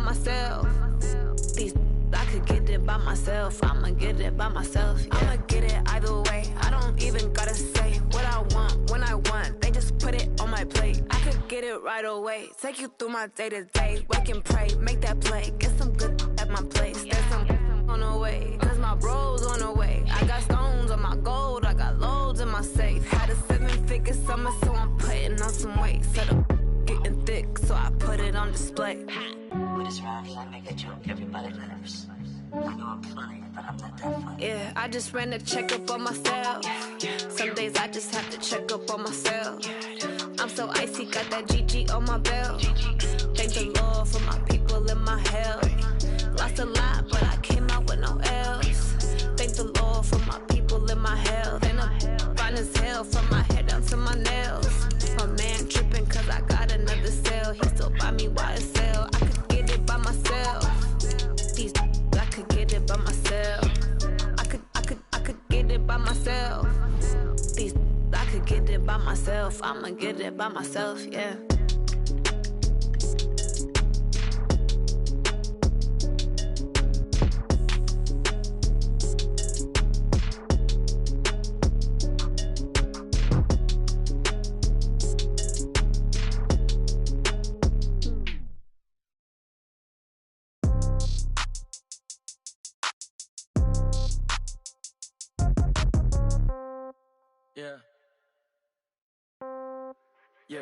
myself. These I could get it by myself. I'ma get it by myself. Yeah. I'ma get it either way. I don't even gotta say what I want when I want. They just put it on my plate. I could get it right away. Take you through my day to day. Wake and pray, make that play. Get some good at my place. There's some on the way, cause my bros on the way. I got stones on my gold. I got loads in my safe. Had a 7-figure summer, so I'm putting on some weight. Set up getting thick, so I put it on display. With this round, I make a joke, everybody laughs. I know I'm funny, but I'm not that funny. Yeah, I just ran a checkup on myself. Some days I just have to check up on myself. I'm so icy, got that GG on my belt. Thank the Lord for my people in my health. Lost a lot, but I came out with no else. Thank the Lord for my people in my health. And I'm fine as hell from my head down to my nails. My man tripping cause I got another sale. He still buy me YSL. I could get it by myself. These I could get it by myself. I could get it by myself. These I could get it by myself. I'ma get it by myself, yeah. Yeah. Hey,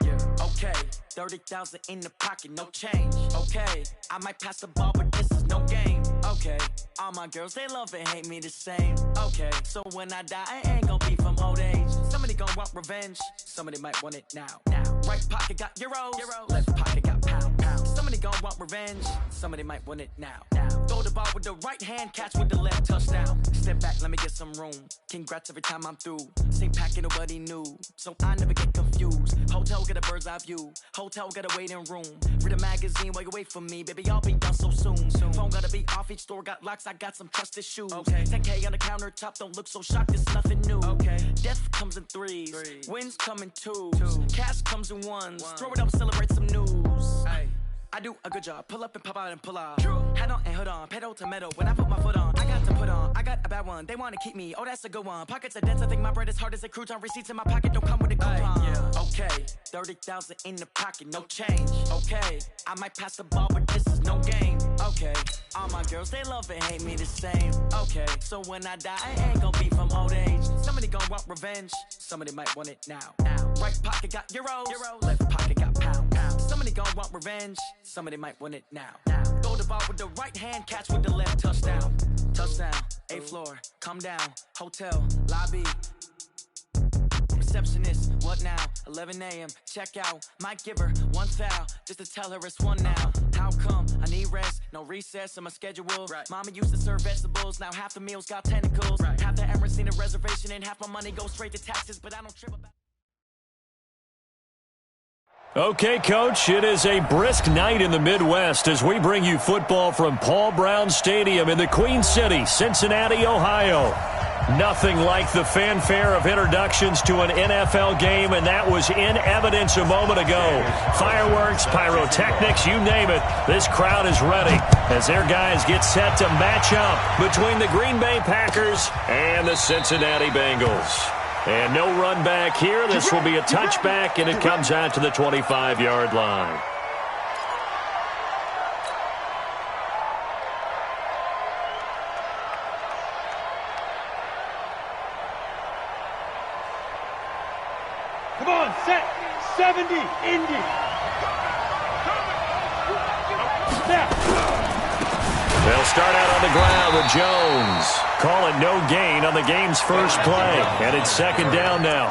yeah. Okay, 30,000 in the pocket, no change. Okay, I might pass the ball, but this is no game. Okay, all my girls, they love and hate me the same. Okay, so when I die, I ain't gonna be from old age. Somebody gonna want revenge, somebody might want it now. Right pocket got euros, left pocket got pounds. Somebody gonna want revenge, somebody might want it now. Throw the ball with the right hand, catch with the left, touchdown. Step back, let me get some room. Congrats every time I'm through. Same packet, nobody knew, so I never get confused. Hotel get a bird's eye view. Hotel got a waiting room. Read a magazine while you wait for me, baby. I'll be done so soon. Phone gotta be off. Each store got locks. I got some trusted shoes. Okay. 10K on the countertop. Don't look so shocked. It's nothing new. Okay. Death comes in threes. Wins come in twos. Cash comes in ones. Throw it up, celebrate some news. Hey. I do a good job. Pull up and pop out and pull out. Head on and hood on. Pedal to metal. When I put my foot on, I got to put on. I got a bad one. They want to keep me. Oh, that's a good one. Pockets are dense. I think my bread is hard as a crouton. Receipts in my pocket don't come with a coupon. Okay, 30,000 in the pocket, no change. Okay, I might pass the ball, but this is no game. Okay, all my girls, they love and hate me the same. Okay, so when I die, I ain't gonna be from old age. Somebody gonna want revenge. Somebody might want it now. Right pocket got euros. Left pocket got pounds. Somebody gonna want revenge. Somebody might want it now. Throw the ball with the right hand, catch with the left, touchdown. Touchdown, 8th floor, come down. Hotel, lobby. Receptionist, what now? 11 a.m., check out. Might give her one foul, just to tell her it's one now. How come? I need rest, no recess in my schedule. Mama used to serve vegetables, now half the meals got tentacles. Half the Emirates need a reservation and half my money goes straight to taxes, but I don't trip about. Okay, Coach, it is a brisk night in the Midwest as we bring you football from Paul Brown Stadium in the Queen City, Cincinnati, Ohio. Nothing like the fanfare of introductions to an NFL game, and that was in evidence a moment ago. Fireworks, pyrotechnics, you name it, this crowd is ready as their guys get set to match up between the Green Bay Packers and the Cincinnati Bengals. And no run back here. This will be a touchback, and it comes out to the 25-yard line. Come on, set, 70, Indy. They'll start out on the ground with Jones. Call it no gain on the game's first play. And it's second down now.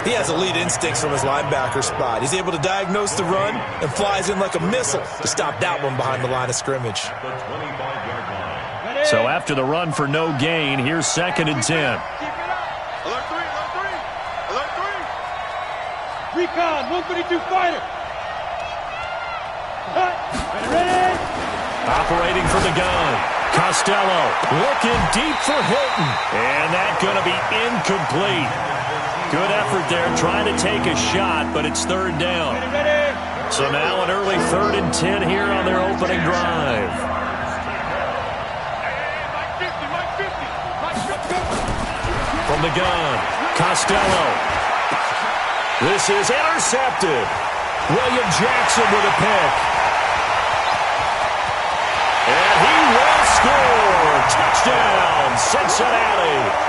He has elite instincts from his linebacker spot. He's able to diagnose the run and flies in like a missile to stop that one behind the line of scrimmage. So after the run for no gain, here's 2nd and 10. Alert 3. Recon, 132 fighter. Ready. Operating from the gun. Costello looking deep for Hilton. And that's going to be incomplete. Good effort there trying to take a shot, but it's 3rd down. Ready. So now an early 3rd and 10 here on their opening drive. From the gun, Costello. This is intercepted. William Jackson with a pick. And he will score. Touchdown, Cincinnati.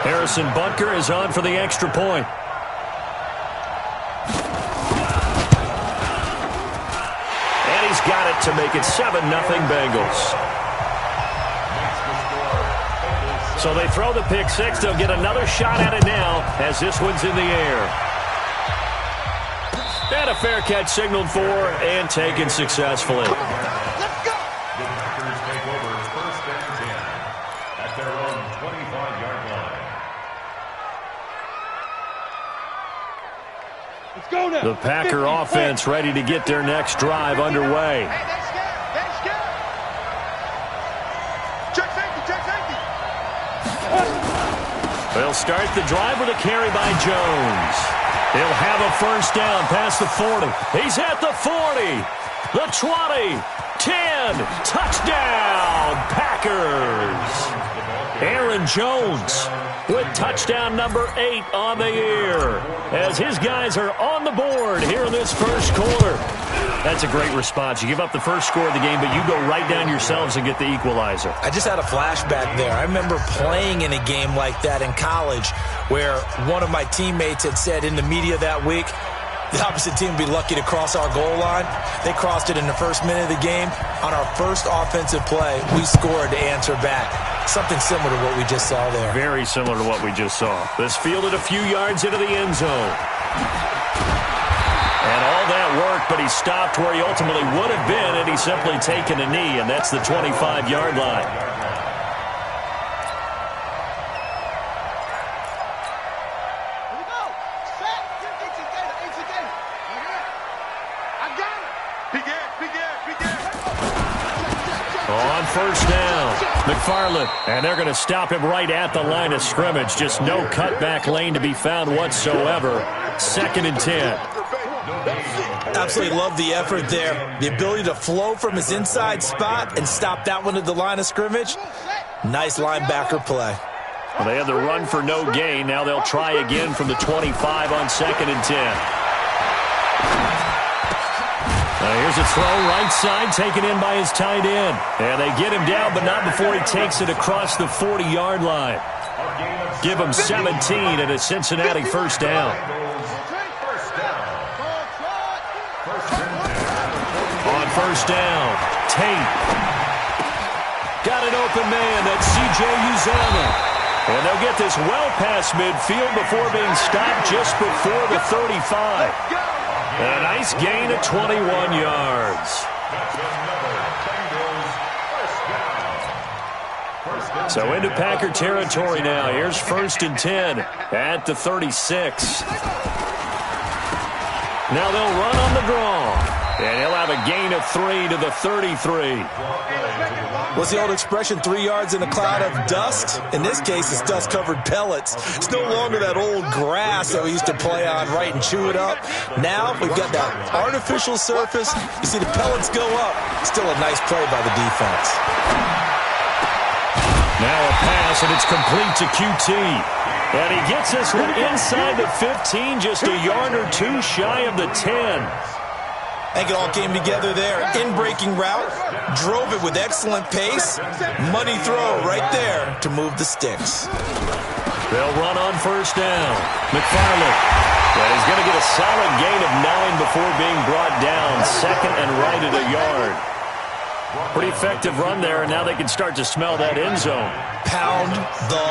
Harrison Butker is on for the extra point. And he's got it to make it 7-0 Bengals. So they throw the pick six. They'll get another shot at it now as this one's in the air. And a fair catch signaled for and taken successfully. Let's go! The Packers take over 1st and 10 at their own 25-yard line. Let's go now. The Packer offense ready to get their next drive underway. Hey, that's scared. That's scared. Check safety. Check safety. They'll start the drive with a carry by Jones. He'll have a first down past the 40. He's at the 40, the 20, 10. Touchdown, Packers. Aaron Jones with touchdown number 8 on the year as his guys are on the board here in this first quarter. That's a great response. You give up the first score of the game, but you go right down yourselves and get the equalizer. I just had a flashback there. I remember playing in a game like that in college where one of my teammates had said in the media that week, the opposite team would be lucky to cross our goal line. They crossed it in the first minute of the game. On our first offensive play, we scored to answer back. Something similar to what we just saw there. Very similar to what we just saw. This fielded a few yards into the end zone. And all that worked, but he stopped where he ultimately would have been, and he's simply taken a knee, and that's the 25-yard line. On first down, McFarland, and they're going to stop him right at the line of scrimmage. Just no cutback lane to be found whatsoever. 2nd and 10. Absolutely love the effort there. The ability to flow from his inside spot and stop that one at the line of scrimmage. Nice linebacker play. Well, they had the run for no gain. Now they'll try again from the 25 on 2nd and 10. Here's a throw right side taken in by his tight end. And they get him down, but not before he takes it across the 40-yard line. Give him 17 and a Cincinnati first down. On first down, Tate. Got an open man, that's C.J. Uzomah. And they'll get this well past midfield before being stopped just before the 35. A nice gain of 21 yards. So into Packer territory now. Here's 1st and 10 at the 36. Now they'll run on the draw. And he'll have a gain of 3 to the 33. What's the old expression, 3 yards in a cloud of dust? In this case, it's dust-covered pellets. It's no longer that old grass that we used to play on, right, and chew it up. Now we've got that artificial surface. You see the pellets go up. Still a nice play by the defense. Now a pass, and it's complete to QT. And he gets this one inside the 15, just a yard or two shy of the 10. I think it all came together there. In-breaking route, drove it with excellent pace. Money throw right there to move the sticks. They'll run on first down. McFarland. And he's going to get a solid gain of 9 before being brought down. 2nd and right at a yard. Pretty effective run there, and now they can start to smell that end zone. Pound the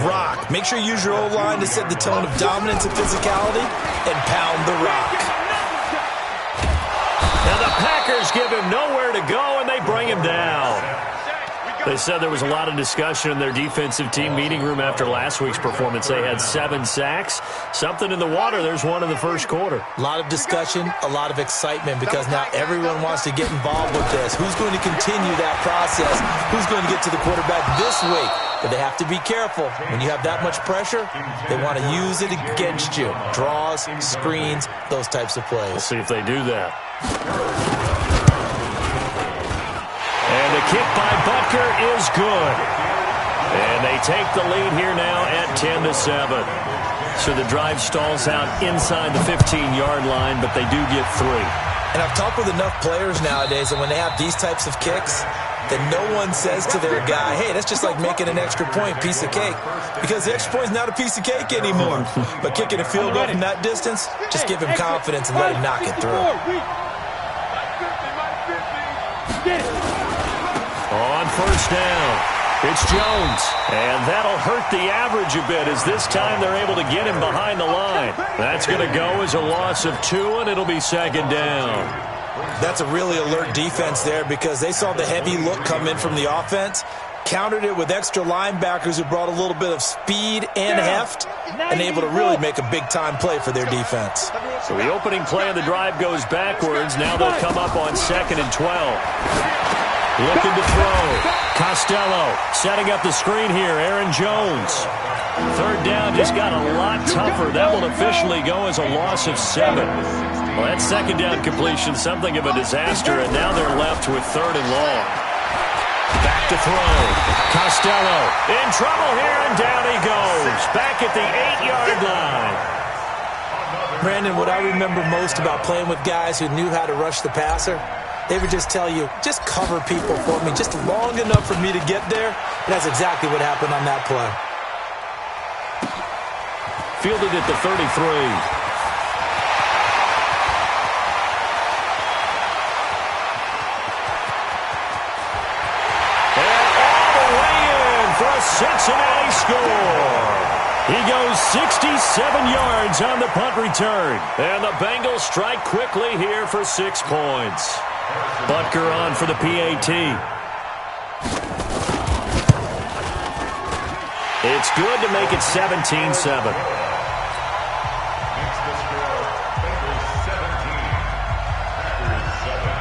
rock. Make sure you use your O-line to set the tone of dominance and physicality, and pound the rock. Now the Packers give him nowhere to go, and they bring him down. They said there was a lot of discussion in their defensive team meeting room after last week's performance. They had 7 sacks. Something in the water. There's one in the first quarter. A lot of discussion, a lot of excitement, because now everyone wants to get involved with this. Who's going to continue that process? Who's going to get to the quarterback this week? But they have to be careful. When you have that much pressure, they want to use it against you. Draws, screens, those types of plays. We'll see if they do that. And the kick by Butker is good. And they take the lead here now at 10-7. So the drive stalls out inside the 15-yard line, but they do get 3. And I've talked with enough players nowadays that when they have these types of kicks, that no one says to their guy, hey, that's just like making an extra point, piece of cake. Because the extra point is not a piece of cake anymore. But kicking a field goal from that distance, just give him confidence and let him knock it through. On first down, it's Jones. And that'll hurt the average a bit, as this time they're able to get him behind the line. That's going to go as a loss of 2, and it'll be second down. That's a really alert defense there, because they saw the heavy look come in from the offense, countered it with extra linebackers who brought a little bit of speed and heft, and able to really make a big-time play for their defense. So the opening play of the drive goes backwards. Now they'll come up on 2nd and 12. Looking to throw. Costello setting up the screen here. Aaron Jones. Third down just got a lot tougher. That will officially go as a loss of 7. Well, that second down completion, something of a disaster, and now they're left with 3rd and long. Back to throw. Costello in trouble here, and down he goes. Back at the 8-yard line. Brandon, what I remember most about playing with guys who knew how to rush the passer, they would just tell you, just cover people for me, just long enough for me to get there. And that's exactly what happened on that play. Fielded at the 33. Cincinnati score. He goes 67 yards on the punt return. And the Bengals strike quickly here for 6 points. Butker on for the PAT. It's good to make it 17-7.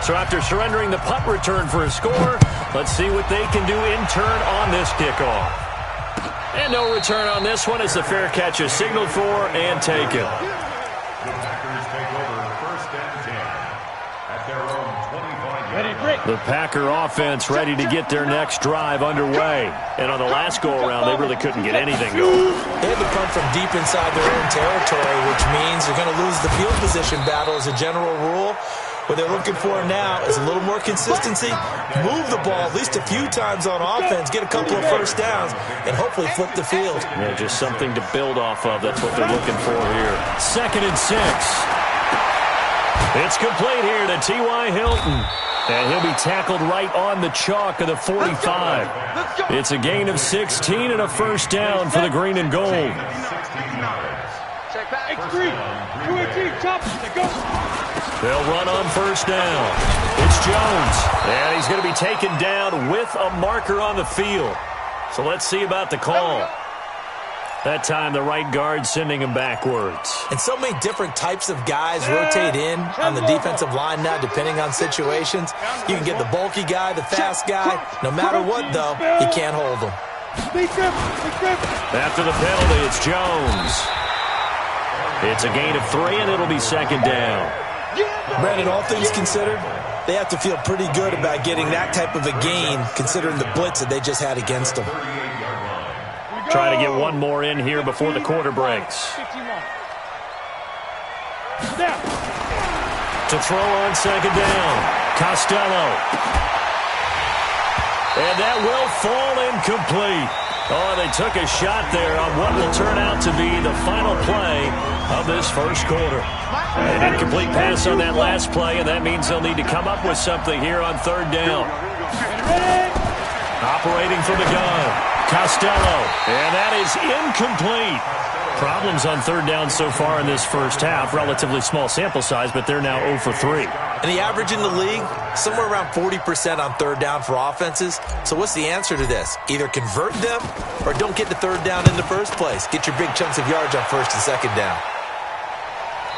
So after surrendering the punt return for a score, let's see what they can do in turn on this kickoff. And no return on this one as the fair catch is signaled for and taken. The Packers take over 1st and 10 at their own 25-yard line. The Packer offense ready to get their next drive underway. And on the last go-around, they really couldn't get anything going. They had to punt from deep inside their own territory, which means they're going to lose the field position battle as a general rule. What they're looking for now is a little more consistency, move the ball at least a few times on offense, get a couple of first downs, and hopefully flip the field. Yeah, just something to build off of. That's what they're looking for here. 2nd and 6. It's complete here to T.Y. Hilton. And he'll be tackled right on the chalk of the 45. It's a gain of 16 and a first down for the green and gold. They'll run on first down. It's Jones. And he's going to be taken down with a marker on the field. So let's see about the call. That time the right guard sending him backwards. And so many different types of guys rotate in on the defensive line now, depending on situations. You can get the bulky guy, the fast guy. No matter what, though, he can't hold him. After the penalty, it's Jones. It's a gain of 3, and it'll be second down. Brandon, all things considered, they have to feel pretty good about getting that type of a gain, considering the blitz that they just had against them. Trying to get one more in here before the quarter breaks. To throw on second down, Costello. And that will fall incomplete. Oh, they took a shot there on what will turn out to be the final play of this first quarter. An incomplete pass on that last play, and that means they'll need to come up with something here on third down. Operating from the gun, Costello, and that is incomplete. problems on third down so far in this first half. Relatively small sample size, but they're now 0 for 3. And the average in the league, somewhere around 40% on third down for offenses. So what's the answer to this? Either convert them or don't get to third down in the first place. Get your big chunks of yards on first and second down.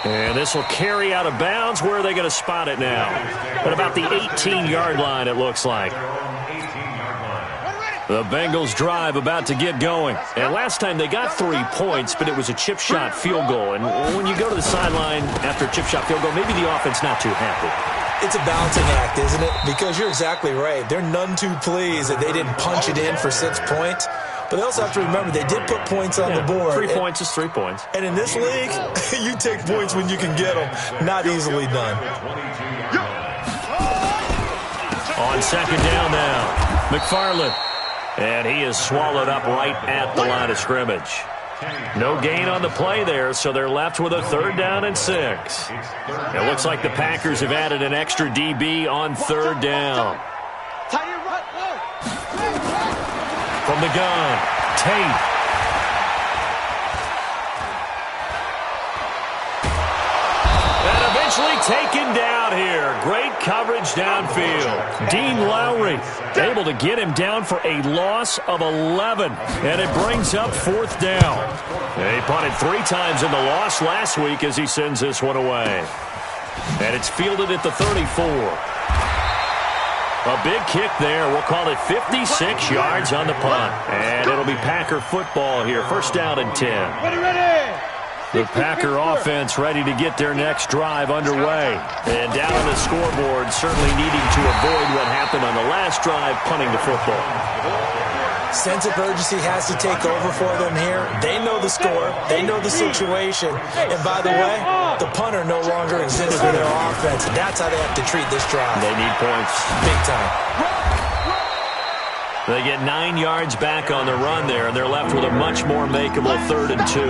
And this will carry out of bounds. Where are they going to spot it now? At about the 18-yard line, it looks like. The Bengals drive about to get going. And last time they got 3 points, but it was a chip shot field goal. And when you go to the sideline after a chip shot field goal, maybe the offense not too happy. It's a balancing act, isn't it? Because you're exactly right. They're none too pleased that they didn't punch it in for 6 points. But they also have to remember they did put points on the board. 3 points is 3 points. And in this league, you take points when you can get them. Not easily done. On second down now, McFarland. And he is swallowed up right at the line of scrimmage. No gain on the play there, so they're left with a third down and 6. It looks like the Packers have added an extra DB on third down. From the gun, Tate. And eventually taken down here. Great coverage downfield. Dean Lowry able to get him down for a loss of 11. And it brings up fourth down. He punted 3 times in the loss last week as he sends this one away. And it's fielded at the 34. A big kick there. We'll call it 56 yards on the punt. And it'll be Packer football here. First down and 10. The Packer offense ready to get their next drive underway. And down on the scoreboard, certainly needing to avoid what happened on the last drive, punting the football. Sense of urgency has to take over for them here. They know the score. They know the situation. And by the way, the punter no longer exists for their offense. That's how they have to treat this drive. They need points. Big time. They get 9 yards back on the run there, and they're left with a much more makeable 3rd and 2.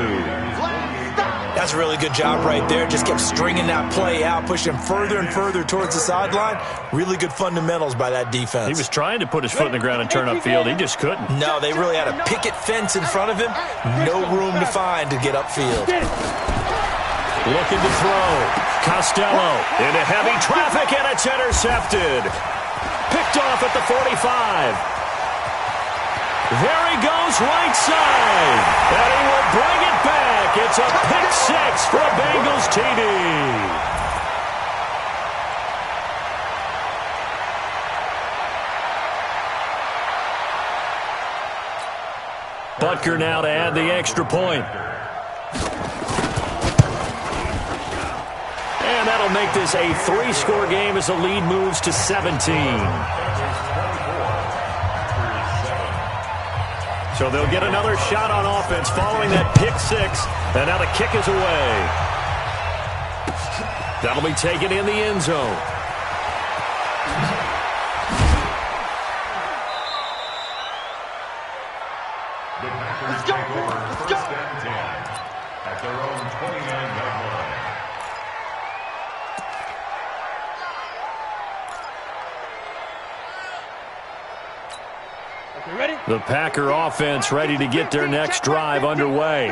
That's a really good job right there. Just kept stringing that play out, pushing further and further towards the sideline. Really good fundamentals by that defense. He was trying to put his foot in the ground and turn upfield. He just couldn't. No, they really had a picket fence in front of him. No room to find to get upfield. Looking to throw. Costello into heavy traffic, and it's intercepted. Picked off at the 45. There he goes right side. And he will bring it back. It's a pick 6 for a Bengals TD. Butker now to add the extra point. And that'll make this a 3-score game as the lead moves to 17. So they'll get another shot on offense following that pick 6. And now the kick is away. That'll be taken in the end zone. The Packers take over first and 10 at their own 29-yard line. The Packer offense ready to get their next drive underway.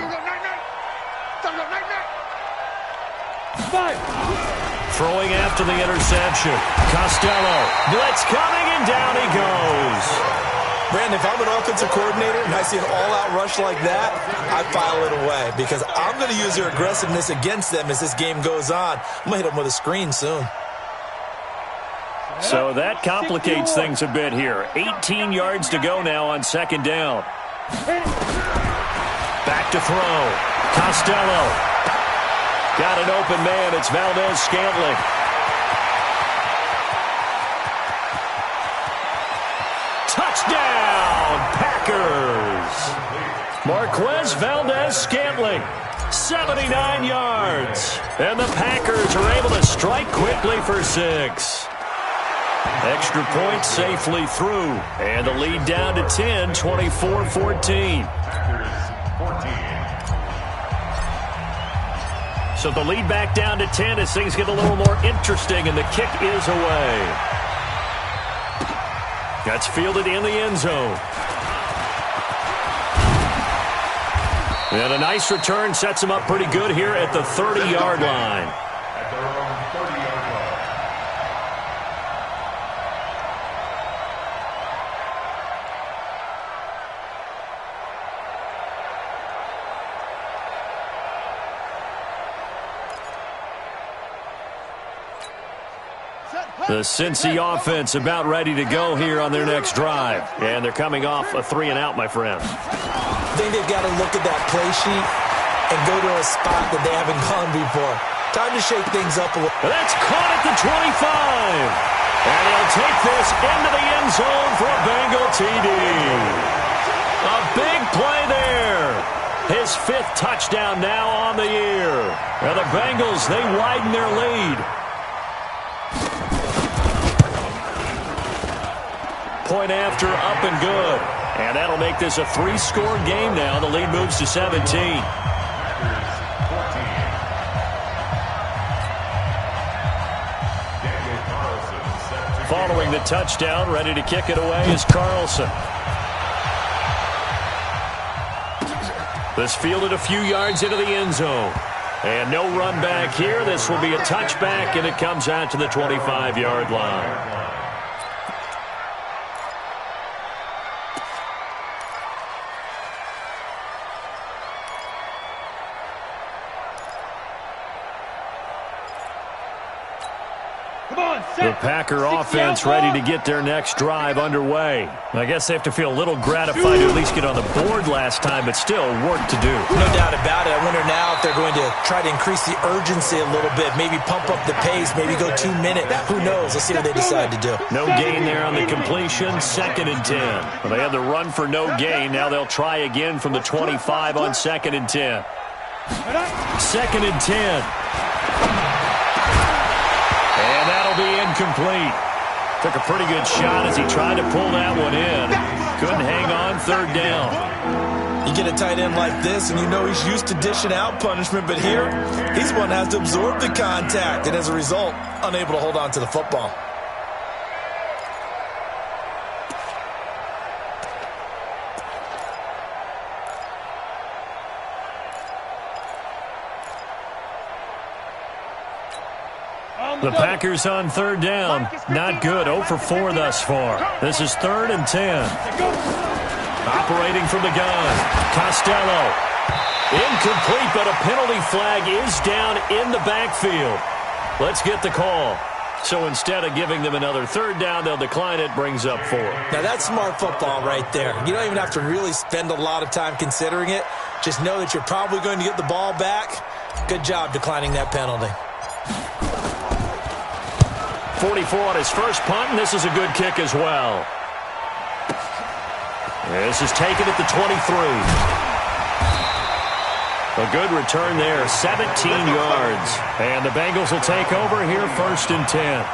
Throwing after the interception. Costello. Blitz coming, and down he goes. Brandon, if I'm an offensive coordinator and I see an all-out rush like that, I file it away because I'm going to use their aggressiveness against them as this game goes on. I'm going to hit them with a screen soon. So that complicates things a bit here. 18 yards to go now on second down. Back to throw. Costello. Got an open man. It's Valdez-Scantling. Touchdown, Packers. Marquez Valdez-Scantling. 79 yards. And the Packers are able to strike quickly for 6. Extra point safely through. And the lead down to 10, 24-14. So the lead back down to 10 as things get a little more interesting, and the kick is away. That's fielded in the end zone. And a nice return sets him up pretty good here at the 30-yard line. At their own 30-yard line. The Cincy offense about ready to go here on their next drive. And they're coming off a 3-and-out, my friend. I think they've got to look at that play sheet and go to a spot that they haven't gone before. Time to shake things up a little. That's caught at the 25. And he'll take this into the end zone for a Bengal TD. A big play there. His 5th touchdown now on the year. And the Bengals, they widen their lead. Point after, up and good. And that'll make this a 3-score game now. The lead moves to 17. Following the touchdown, ready to kick it away is Carlson. This fielded a few yards into the end zone. And no run back here. This will be a touchback, and it comes out to the 25-yard line. The Packer offense ready to get their next drive underway. I guess they have to feel a little gratified to at least get on the board last time, but still work to do. No doubt about it. I wonder now if they're going to try to increase the urgency a little bit, maybe pump up the pace, maybe go 2 minutes. Who knows? Let's see what they decide to do. No gain there on the completion, 2nd and 10. Well, they had the run for no gain. Now they'll try again from the 25 on 2nd and 10. 2nd and 10. And that'll be incomplete. Took a pretty good shot as he tried to pull that one in. Couldn't hang on, 3rd down. You get a tight end like this, and you know he's used to dishing out punishment, but here, he's one that has to absorb the contact, and as a result, unable to hold on to the football. The Packers on 3rd down. Not good. 0 for 4 thus far. This is 3rd and 10. Operating from the gun. Costello. Incomplete, but a penalty flag is down in the backfield. Let's get the call. So instead of giving them another 3rd down, they'll decline it. Brings up 4. Now that's smart football right there. You don't even have to really spend a lot of time considering it. Just know that you're probably going to get the ball back. Good job declining that penalty. 44 on his first punt, and this is a good kick as well. This is taken at the 23. A good return there, 17 yards. And the Bengals will take over here, 1st and 10.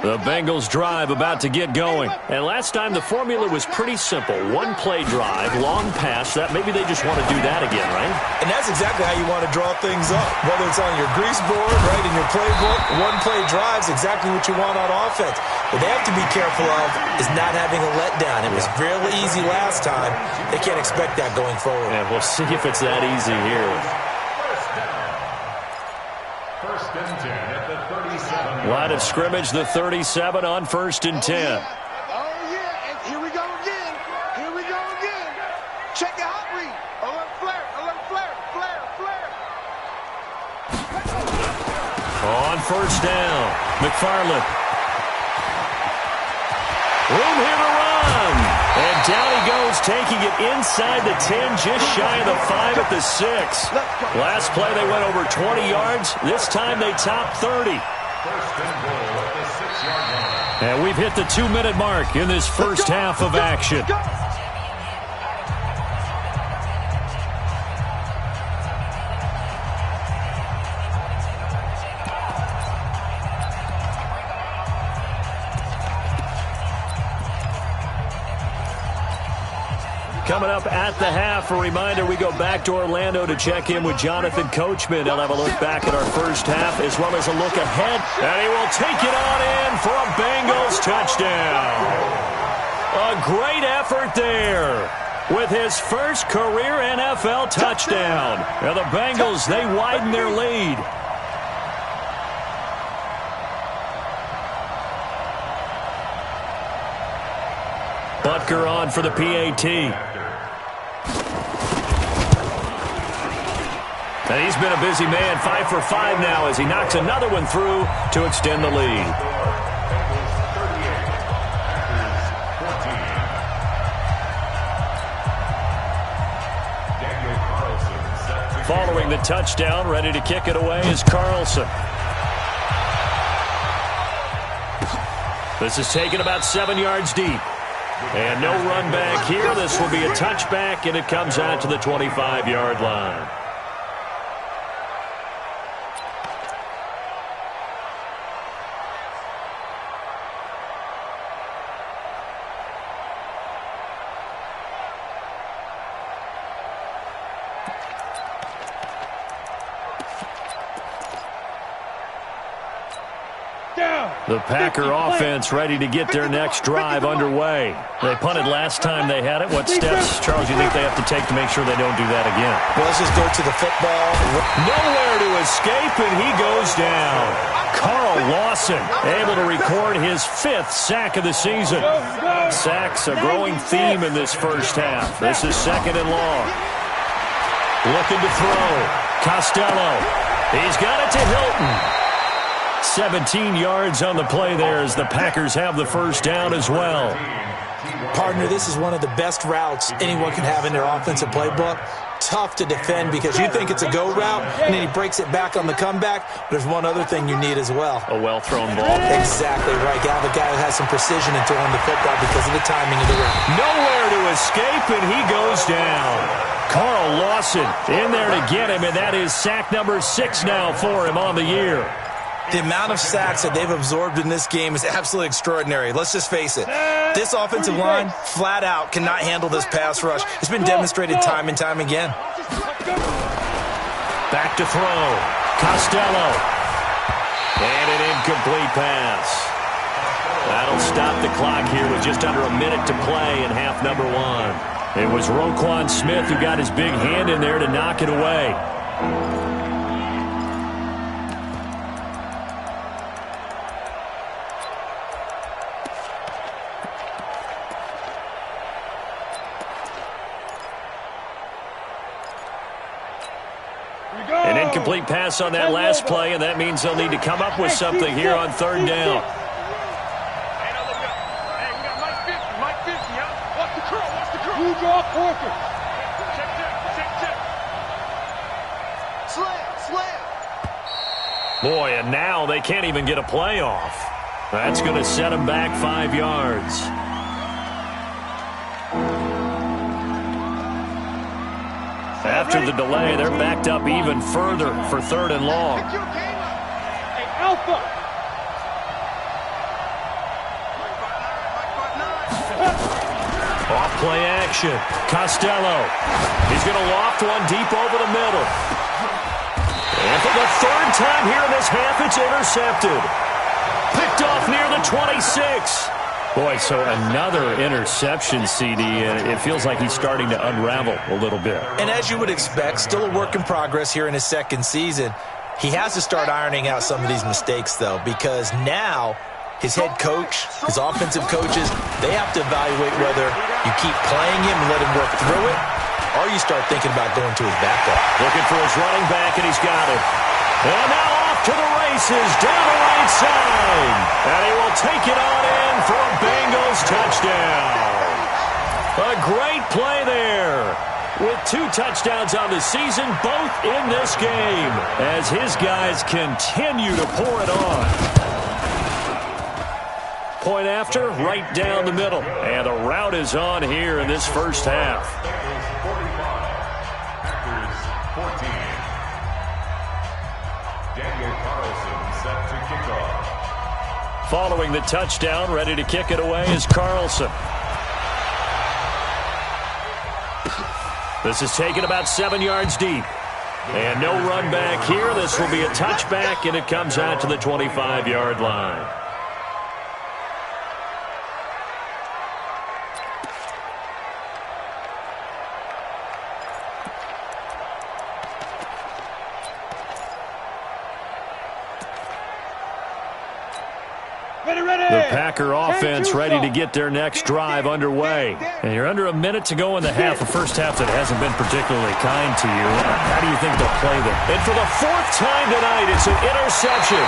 The Bengals drive about to get going. And last time the formula was pretty simple. 1-play drive, long pass. That maybe they just want to do that again, right? And that's exactly how you want to draw things up. Whether it's on your grease board, right, in your playbook, 1-play drive's exactly what you want on offense. What they have to be careful of is not having a letdown. It was really easy last time. They can't expect that going forward. And we'll see if it's that easy here. 1st and 10 at the 37. Line of scrimmage, the 37 on 1st and 10. Oh, yeah. And here we go again. Here we go again. Check the hot read. Alert flare. Alert flare. Flare. Flare. On 1st down, McFarland. Room here to run. And down he goes, taking it inside the 10, just shy of the 5 at the 6. Last play they went over 20 yards. This time they topped 30. 1st and goal at the 6-yard line. And we've hit the 2-minute mark in this first half of action. coming up at the half. A reminder, we go back to Orlando to check in with Jonathan Coachman. He'll have a look back at our first half as well as a look ahead. And he will take it on in for a Bengals touchdown. A great effort there with his first career NFL touchdown. And the Bengals, they widen their lead. Butker on for the PAT. And he's been a busy man, 5 for 5 now as he knocks another one through to extend the lead. Following the touchdown, ready to kick it away is Carlson. This is taken about 7 yards deep. And no run back here. This will be a touchback, and it comes out to the 25-yard line. The Packer offense ready to get their next drive underway. They punted last time they had it. What steps, Charles, you think they have to take to make sure they don't do that again? Well, let's just go to the football. Nowhere to escape, and he goes down. Carl Lawson able to record his 5th sack of the season. Sacks a growing theme in this first half. This is 2nd and long. Looking to throw. Costello. He's got it to Hilton. 17 yards on the play there as the Packers have the first down as well. Partner, this is one of the best routes anyone can have in their offensive playbook. Tough to defend because you think it's a go route, and then he breaks it back on the comeback. There's one other thing you need as well. A well-thrown ball. Exactly right. You have a guy who has some precision in throwing the football because of the timing of the route. Nowhere to escape, and he goes down. Carl Lawson in there to get him, and that is sack number 6 now for him on the year. The amount of sacks that they've absorbed in this game is absolutely extraordinary. Let's just face it. This offensive line, flat out, cannot handle this pass rush. It's been demonstrated time and time again. Back to throw. Costello. And an incomplete pass. That'll stop the clock here with just under a minute to play in half number 1. It was Roquan Smith who got his big hand in there to knock it away. An incomplete pass on that last play, and that means they'll need to come up with something here on 3rd down. Boy, and now they can't even get a play off. That's going to set them back 5 yards. After the delay, they're backed up even further for 3rd and long. Off play action. Costello. He's going to loft one deep over the middle. And for the 3rd time here in this half, it's intercepted. Picked off near the 26. Boy, so another interception, CD, and it feels like he's starting to unravel a little bit. And as you would expect, still a work in progress here in his 2nd season. He has to start ironing out some of these mistakes, though, because now his head coach, his offensive coaches, they have to evaluate whether you keep playing him and let him work through it, or you start thinking about going to his backup. Looking for his running back, and he's got it. And now off to the races, down the right side. And he will take it on in for a Bengals touchdown. A great play there. With 2 touchdowns on the season, both in this game, as his guys continue to pour it on. Point after, right down the middle. And the route is on here in this first half. Following the touchdown, ready to kick it away is Carlson. This is taken about 7 yards deep. And no run back here. This will be a touchback, and it comes out to the 25-yard line. The Packer offense ready to get their next drive underway. And you're under a minute to go in the half, a first half that hasn't been particularly kind to you. How do you think they'll play them? And for the 4th time tonight, it's an interception.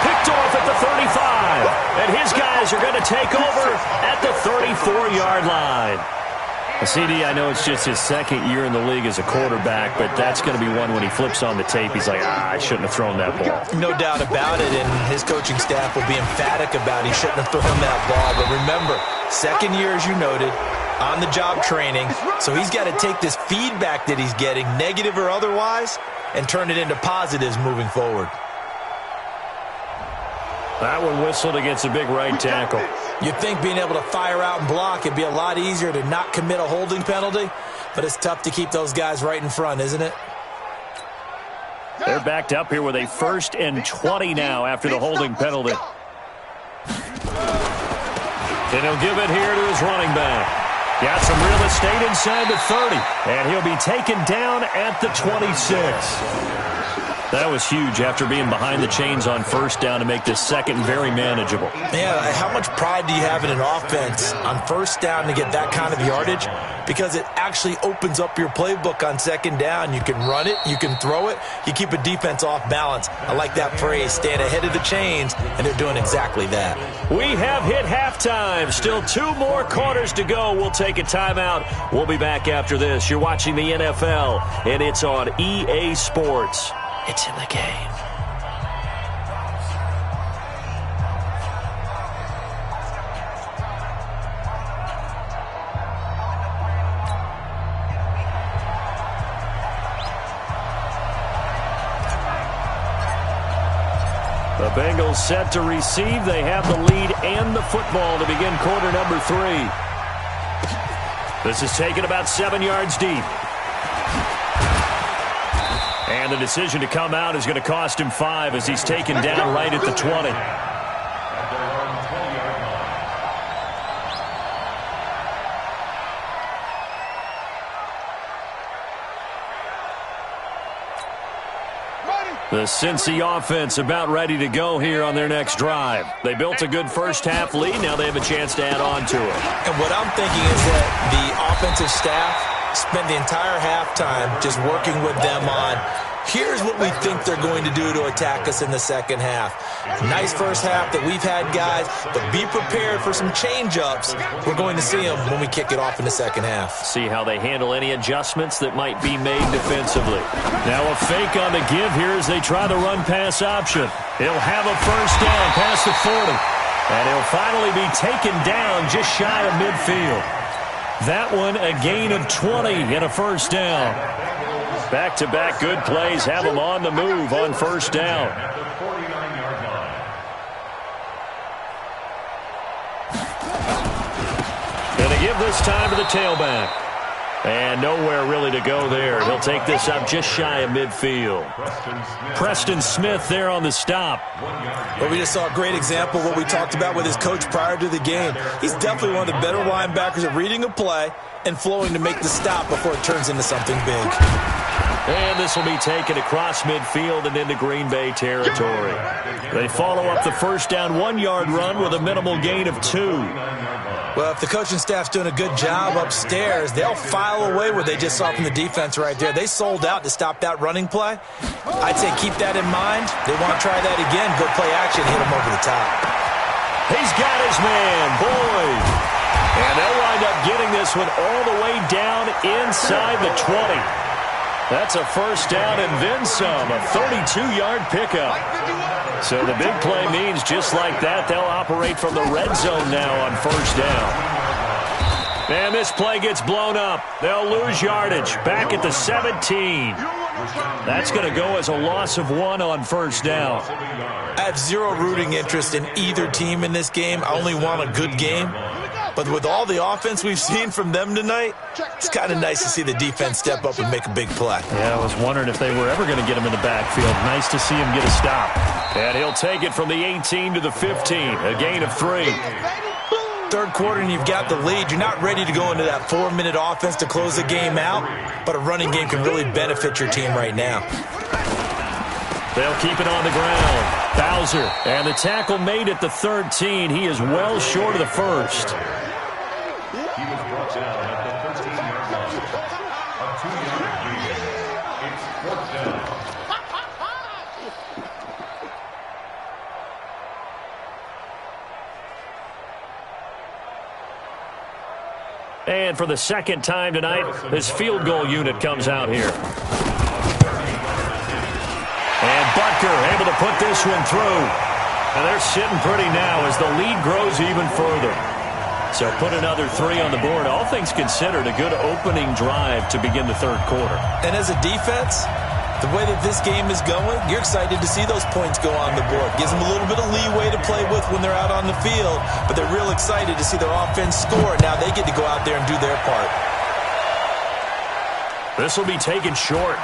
Picked off at the 35. And his guys are going to take over at the 34-yard line. CD, I know it's just his 2nd year in the league as a quarterback, but that's going to be one when he flips on the tape, he's like, I shouldn't have thrown that ball. No doubt about it, and his coaching staff will be emphatic about he shouldn't have thrown that ball. But remember, 2nd year, as you noted, on-the-job training, so he's got to take this feedback that he's getting, negative or otherwise, and turn it into positives moving forward. That one whistled against a big right tackle. You'd think being able to fire out and block it'd be a lot easier to not commit a holding penalty, but it's tough to keep those guys right in front, isn't it? They're backed up here with a 1st and 20 now after the holding penalty. And he'll give it here to his running back. Got some real estate inside the 30, and he'll be taken down at the 26. That was huge after being behind the chains on 1st down to make this 2nd very manageable. Yeah, how much pride do you have in an offense on 1st down to get that kind of yardage? Because it actually opens up your playbook on 2nd down. You can run it, you can throw it, you keep a defense off balance. I like that phrase, staying ahead of the chains, and they're doing exactly that. We have hit halftime. Still 2 more quarters to go. We'll take a timeout. We'll be back after this. You're watching the NFL, and it's on EA Sports. It's in the game. The Bengals set to receive. They have the lead and the football to begin quarter number 3. This is taken about 7 yards deep. And the decision to come out is going to cost him 5 as he's taken down right at the 20. The Cincy offense about ready to go here on their next drive. They built a good first half lead. Now they have a chance to add on to it. And what I'm thinking is that the offensive staff spent the entire halftime just working with them on, here's what we think they're going to do to attack us in the 2nd half. Nice first half that we've had, guys, but be prepared for some change-ups. We're going to see them when we kick it off in the 2nd half. See how they handle any adjustments that might be made defensively. Now a fake on the give here as they try the run-pass option. He'll have a 1st down past the 40. And he'll finally be taken down just shy of midfield. That one a gain of 20 and a 1st down. Back-to-back good plays have them on the move on 1st down. Going to give this time to the tailback. And nowhere really to go there. He'll take this up just shy of midfield. Preston Smith there on the stop. Well, we just saw a great example of what we talked about with his coach prior to the game. He's definitely one of the better linebackers at reading a play and flowing to make the stop before it turns into something big. And this will be taken across midfield and into Green Bay territory. They follow up the 1st down 1-yard run with a minimal gain of 2. Well, if the coaching staff's doing a good job upstairs, they'll file away what they just saw from the defense right there. They sold out to stop that running play. I'd say keep that in mind. They want to try that again. Go play action, hit them over the top. He's got his man, Boyd. And they'll wind up getting this one all the way down inside the 20. That's a 1st down and then some, a 32-yard pickup. So the big play means just like that, they'll operate from the red zone now on 1st down. And this play gets blown up. They'll lose yardage back at the 17. That's going to go as a loss of 1 on 1st down. I have zero rooting interest in either team in this game. I only want a good game. But with all the offense we've seen from them tonight, it's kind of nice to see the defense step up and make a big play. Yeah, I was wondering if they were ever going to get him in the backfield. Nice to see him get a stop. And he'll take it from the 18 to the 15, a gain of 3. Third quarter and you've got the lead. You're not ready to go into that 4-minute offense to close the game out, but a running game can really benefit your team right now. They'll keep it on the ground. Bowser, and the tackle made at the 13. He is well short of the first. He was brought down at the 13-yard line. A 2-yard gain. It's fourth down. And for the second time tonight, this field goal unit comes out here. And Butker able to put this one through. And they're sitting pretty now as the lead grows even further. So put another 3 on the board. All things considered, a good opening drive to begin the third quarter. And as a defense, the way that this game is going, you're excited to see those points go on the board. Gives them a little bit of leeway to play with when they're out on the field, but they're real excited to see their offense score. Now they get to go out there and do their part. This will be taken short.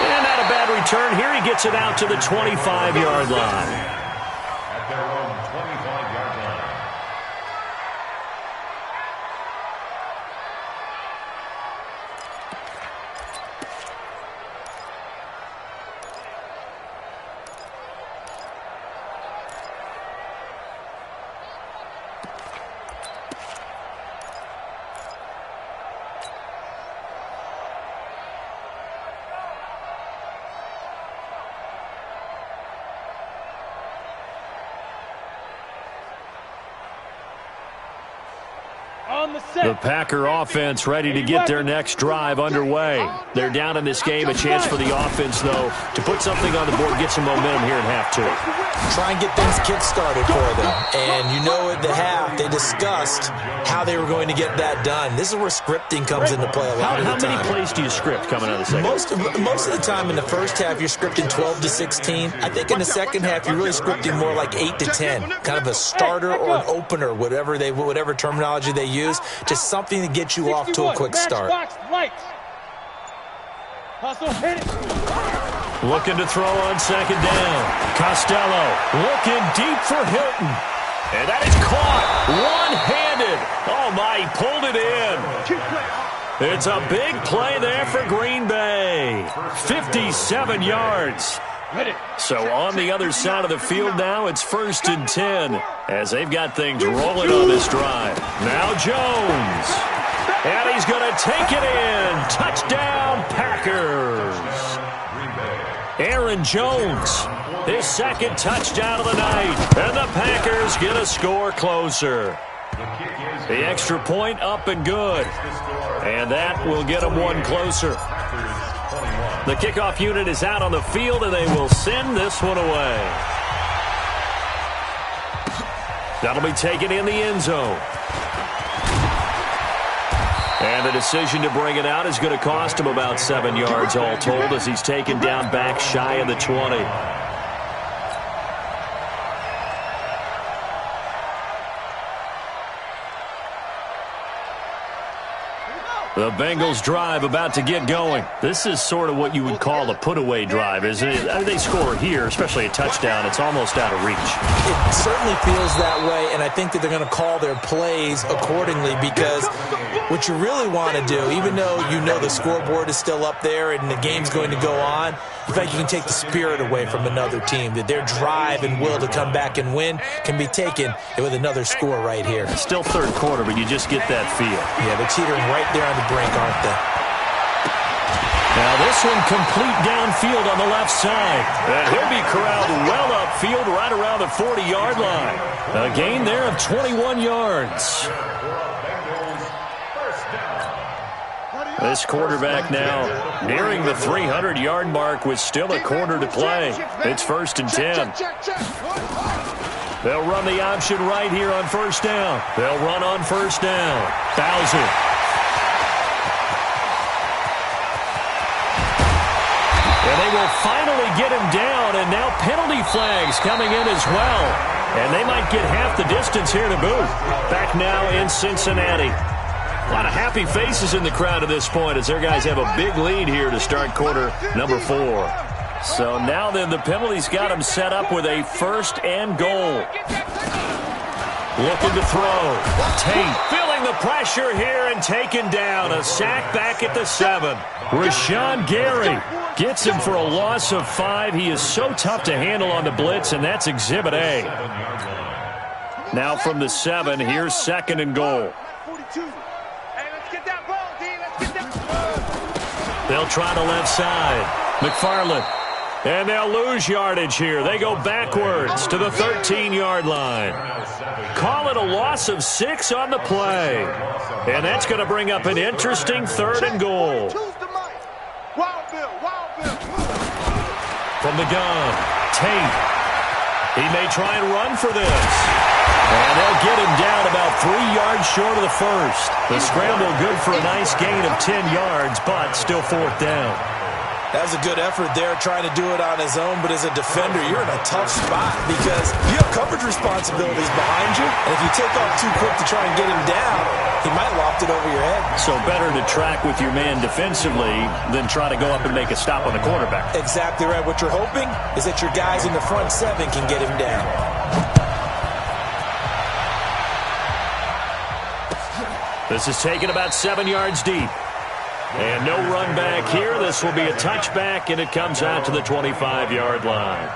And not a bad return. Here he gets it out to the 25-yard line. At their own 25-yard line. The Packer offense ready to get their next drive underway. They're down in this game. A chance for the offense, though, to put something on the board, get some momentum here in half 2. Try and get things kick-started for them. And you know at the half, they discussed how they were going to get that done. This is where scripting comes into play a lot of the time. How many plays do you script coming out of the second? Most of the time in the first half, you're scripting 12 to 16. I think in the second half, you're really scripting more like 8 to 10. Kind of a starter or an opener, whatever terminology they use. Just something to get you off to a quick start. Looking to throw on second down. Costello looking deep for Hilton. And that is caught one-handed. Oh, my, he pulled it in. It's a big play there for Green Bay. 57 yards. So on the other side of the field now, it's 1st and 10 as they've got things rolling on this drive. Now Jones. And he's going to take it in. Touchdown, Packers. Aaron Jones, his second touchdown of the night. And the Packers get a score closer. The extra point up and good. And that will get them one closer. The kickoff unit is out on the field, and they will send this one away. That'll be taken in the end zone. And the decision to bring it out is going to cost him about 7 yards all told as he's taken down back shy of the 20. The Bengals drive about to get going. This is sort of what you would call a put-away drive, isn't it? They score here, especially a touchdown. It's almost out of reach. It certainly feels that way, and I think that they're going to call their plays accordingly because what you really want to do, even though you know the scoreboard is still up there and the game's going to go on, in fact, you can take the spirit away from another team, that their drive and will to come back and win can be taken with another score right here. Still third quarter, but you just get that feel. Yeah, they're teetering right there on the brink, aren't they? Now this one complete downfield on the left side. And he'll be corralled well upfield right around the 40-yard line. A gain there of 21 yards. This quarterback now nearing the 300-yard mark with still a quarter to play. It's 1st and 10. They'll run the option right here on first down. They'll run on first down. Bowser. And they will finally get him down, and now penalty flags coming in as well. And they might get half the distance here to boot. Back now in Cincinnati. A lot of happy faces in the crowd at this point as their guys have a big lead here to start quarter number 4. So now then the penalty's got them set up with a 1st and goal. Looking to throw. Tate feeling the pressure here and taken down. A sack back at the 7. Rashawn Gary gets him for a loss of 5. He is so tough to handle on the blitz, and that's Exhibit A. Now from the 7, here's 2nd and goal. They'll try the left side. McFarland. And they'll lose yardage here. They go backwards to the 13-yard line. Call it a loss of 6 on the play. And that's going to bring up an interesting 3rd and goal. From the gun, Tate. He may try and run for this. And they'll get him down about 3 yards short of the 1st. The scramble good for a nice gain of 10 yards, but still 4th down. That was a good effort there, trying to do it on his own. But as a defender, you're in a tough spot because you have coverage responsibilities behind you. And if you take off too quick to try and get him down, he might loft it over your head. So better to track with your man defensively than try to go up and make a stop on the quarterback. Exactly right. What you're hoping is that your guys in the front 7 can get him down. This is taken about 7 yards deep. And no run back here. This will be a touchback, and it comes out to the 25-yard line.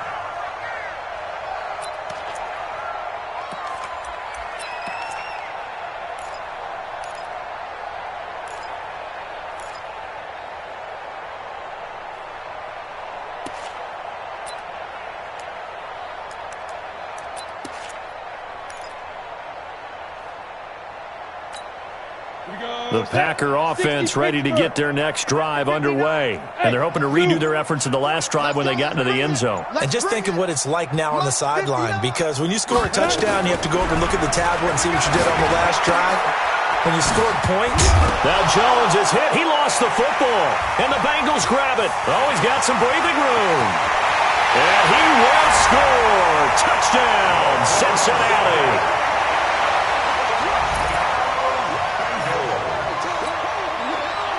The Packer offense ready to get their next drive underway. And they're hoping to redo their efforts in the last drive when they got into the end zone. And just think of what it's like now on the sideline, because when you score a touchdown, you have to go over and look at the tablet and see what you did on the last drive. When you scored points. Now Jones is hit. He lost the football. And the Bengals grab it. Oh, he's got some breathing room. And he will score. Touchdown, Cincinnati.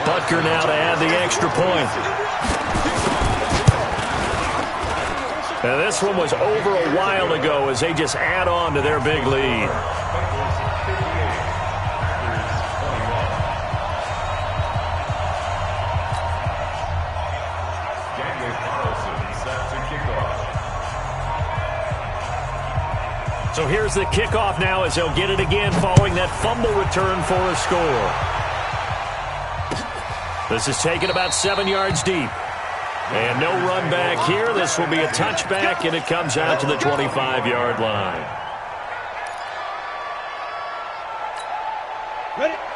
Butker now to add the extra point. Now this one was over a while ago as they just add on to their big lead. So here's the kickoff now as they'll get it again following that fumble return for a score. This is taken about 7 yards deep. And no run back here. This will be a touchback, and it comes out to the 25-yard line.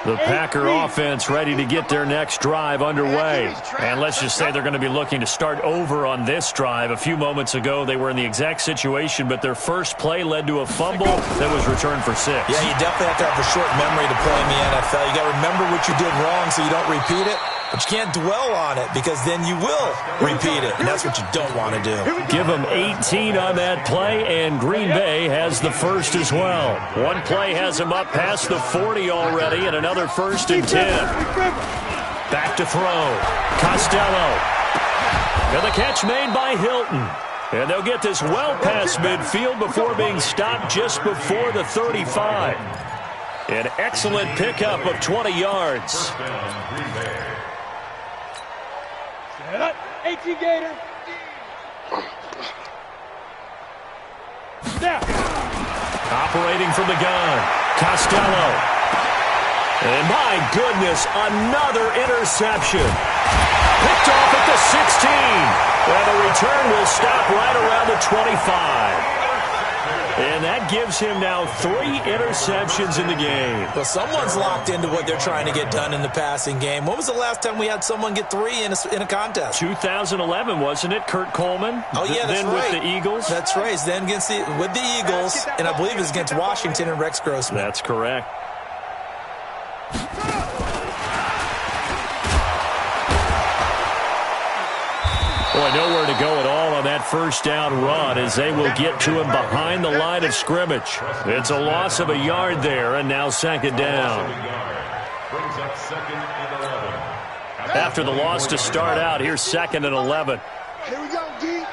The Packer offense ready to get their next drive underway. And let's just say they're going to be looking to start over on this drive. A few moments ago, they were in the exact situation, but their first play led to a fumble that was returned for 6. Yeah, you definitely have to have a short memory to play in the NFL. You got to remember what you did wrong so you don't repeat it. But you can't dwell on it because then you will repeat it, and that's what you don't want to do. Give them 18 on that play, and Green Bay has the first as well. One play has them up past the 40 already, and another 1st and 10. Back to throw. Costello. And the catch made by Hilton. And they'll get this well past midfield before being stopped just before the 35. An excellent pickup of 20 yards. 18 Gator. Operating from the gun, Costello. And my goodness, another interception. Picked off at the 16. And the return will stop right around the 25. And that gives him now 3 interceptions in the game. Well, someone's locked into what they're trying to get done in the passing game. When was the last time we had someone get 3 in a contest? 2011, wasn't it? Kurt Coleman? Oh, yeah, that's then right. With the Eagles? That's right. Then with the Eagles, and I believe it was against Washington and Rex Grossman. That's correct. Boy, nowhere to go at all on that first down run as they will get to him behind the line of scrimmage. It's a loss of a yard there, and now second down. Brings up 2nd and 11. After the loss to start out, here's 2nd and 11. Here we go, D.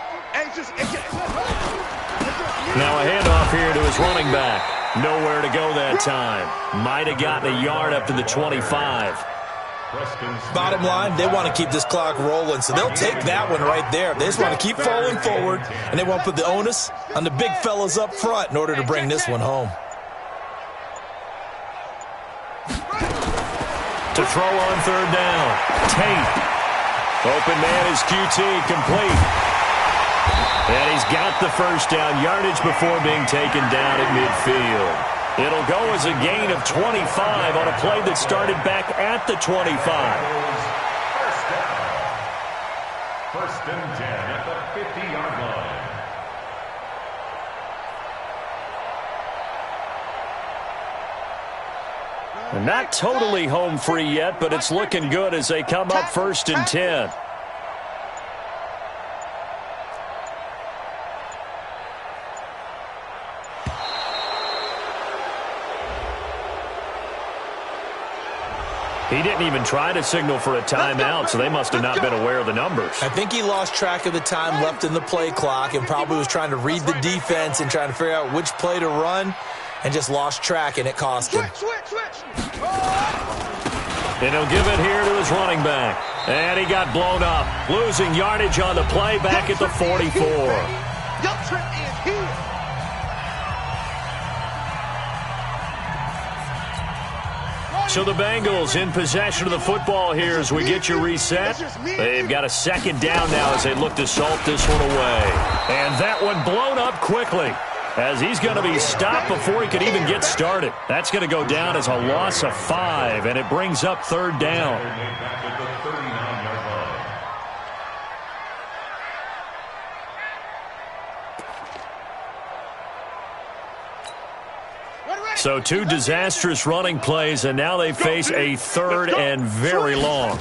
Now a handoff here to his running back. Nowhere to go that time. Might have gotten a yard up to the 25. Bottom line, they want to keep this clock rolling, so they'll take that one right there. They just want to keep falling forward, and they want to put the onus on the big fellas up front in order to bring this one home. To throw on third down. Tate. Open man is QT, complete. And he's got the first down, yardage before being taken down at midfield. It'll go as a gain of 25 on a play that started back at the 25. First and 10 at the 50-yard line. And not totally home free yet, but it's looking good as they come up 1st and 10. He didn't even try to signal for a timeout, so they must have not been aware of the numbers. I think he lost track of the time left in the play clock and probably was trying to read the defense and trying to figure out which play to run and just lost track, and it cost him. And he'll give it here to his running back. And he got blown up, losing yardage on the play back at the 44. Your trip is here. So the Bengals in possession of the football here as we get you reset. They've got a second down now as they look to salt this one away. And that one blown up quickly as he's going to be stopped before he could even get started. That's going to go down as a loss of 5, and it brings up third down. So 2 disastrous running plays, and now they face a third and very long.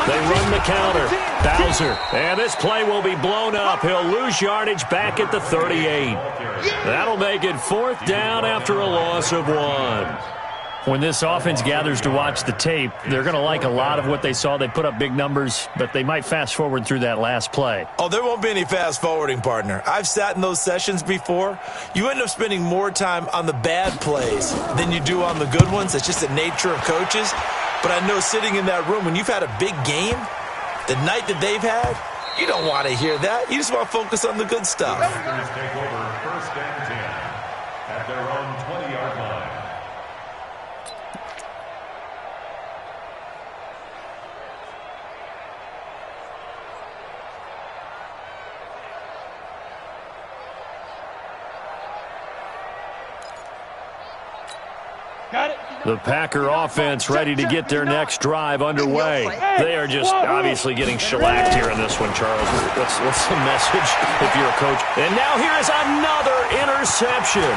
They run the counter. Bowser. And this play will be blown up. He'll lose yardage back at the 38. That'll make it 4th down after a loss of 1. When this offense gathers to watch the tape, they're going to like a lot of what they saw. They put up big numbers, but they might fast forward through that last play. Oh, there won't be any fast forwarding, partner. I've sat in those sessions before. You end up spending more time on the bad plays than you do on the good ones. It's just the nature of coaches. But I know sitting in that room, when you've had a big game, the night that they've had, you don't want to hear that. You just want to focus on the good stuff. Take over 1st and 10 at their own 20-yard line. The Packer offense ready to get their next drive underway. They are just obviously getting shellacked here in this one, Charles. What's the message if you're a coach? And now here is another interception.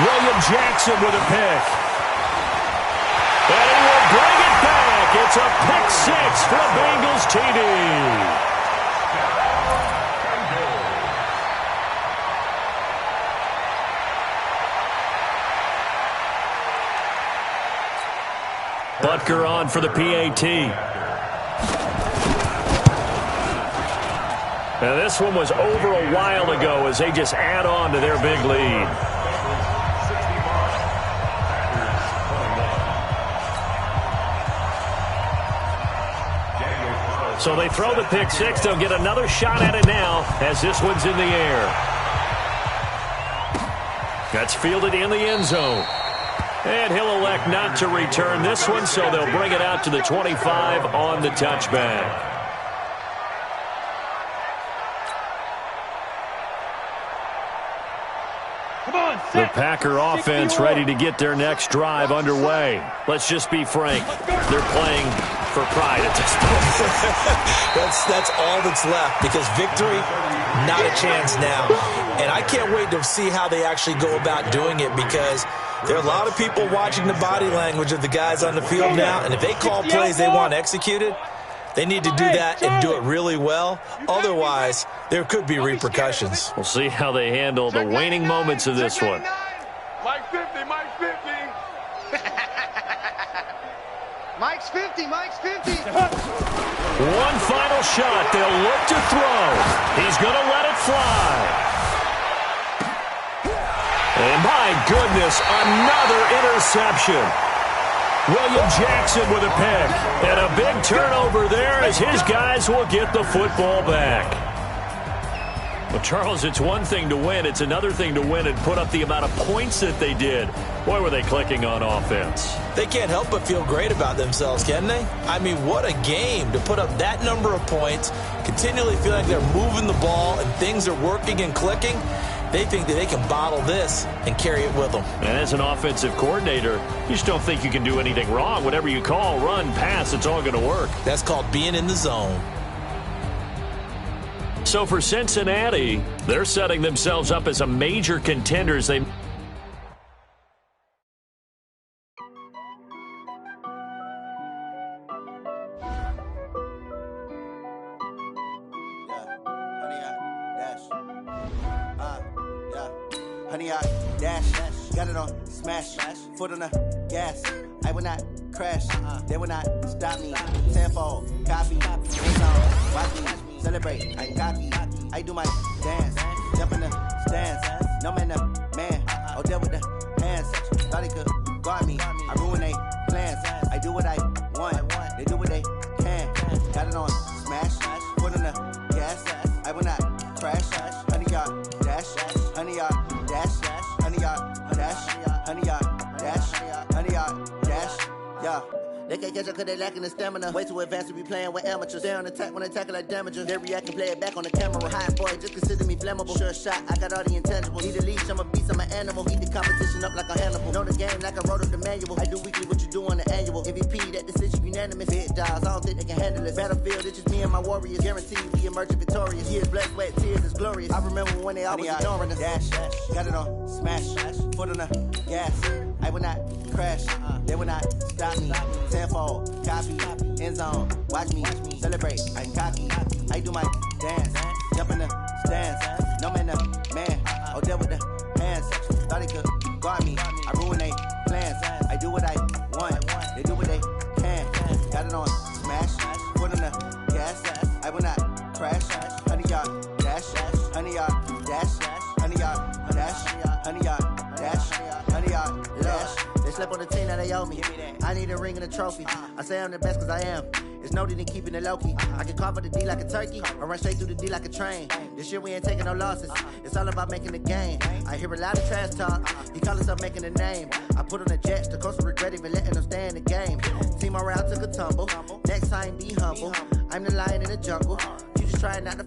William Jackson with a pick. And he will bring it back. It's a pick 6 for a Bengals TD. Butker on for the PAT. Now this one was over a while ago as they just add on to their big lead. So they throw the pick 6. They'll get another shot at it now as this one's in the air. That's fielded in the end zone. And he'll elect not to return this one, so they'll bring it out to the 25 on the touchback. The Packer offense ready to get their next drive underway. Let's just be frank. They're playing for pride at this point. That's all that's left, because victory, not a chance now. And I can't wait to see how they actually go about doing it, because there are a lot of people watching the body language of the guys on the field now, and if they call plays they want executed, They need to do that and do it really well. Otherwise, there could be repercussions. We'll see how they handle the waning moments of this one. Mike 50, Mike 50. Mike's 50, Mike's 50. One final shot. They'll look to throw. He's going to let it fly. And my goodness, another interception. William Jackson with a pick. And a big turnover there as his guys will get the football back. Well, Charles, it's one thing to win. It's another thing to win and put up the amount of points that they did. Boy, were they clicking on offense. They can't help but feel great about themselves, can they? I mean, what a game to put up that number of points, continually feel like they're moving the ball and things are working and clicking. They think that they can bottle this and carry it with them. And as an offensive coordinator, you just don't think you can do anything wrong. Whatever you call, run, pass, it's all going to work. That's called being in the zone. So for Cincinnati, they're setting themselves up as a major contenders. They Honey, I dash, got it on smash, foot on the gas. I will not crash, they will not stop me. Tenfold, copy, hands on, watch me celebrate. I copy, I do my dance, jump in the stands. No man, man, oh there with the hands. Thought he could guard me, I ruin they plans. I do what I want, they do what they can. Got it on smash, foot on the gas. I will not crash, honey, y'all dash, honey, y'all. Honey, y'all, dash, honey, y'all, dash, honey, y'all, dash, yeah. They can't catch up cause they lacking the stamina. Way too advanced to be playing with amateurs. Stay on attack when they tackle like damagers. They react and play it back on the camera. High boy, just consider me flammable. Sure shot, I got all the intangibles. Need a leash, I'm a beast, I'm an animal. Eat the competition up like a Hannibal. Know the game like I wrote up the manual. I do weekly what you do on the annual. MVP, that decision unanimous. Big dials, I don't think they can handle it. Battlefield, it's just me and my warriors. Guaranteed we emerge victorious. Years, blood, sweat, tears, it's glorious. I remember when they always ignoring us. Dash, got it on smash, foot on the gas. I will not crash, they will not stop me. Tenfold, copy, end zone, watch me celebrate. I cocky, I do my dance, jump in the stands. No man, man, oh there with the hands. Thought he could guard me, I ruin they plans. I do what I want, they do what they can. Got it on smash, foot on the gas. I will not crash, honey y'all dash, honey y'all dash, honey y'all dash, honey y'all dash, honey y'all dash. They slept on the team that they owe me. I need a ring and a trophy. I say I'm the best cause I am. It's no need in keeping it low-key. I can carve up the D like a turkey or run straight through the D like a train. This year we ain't taking no losses. It's all about making the game. I hear a lot of trash talk. He call himself making a name. I put on the Jets. The coach will regret even letting them stay in the game. Team morale took a tumble. Next time be humble. I'm the lion in the jungle. You just trying not to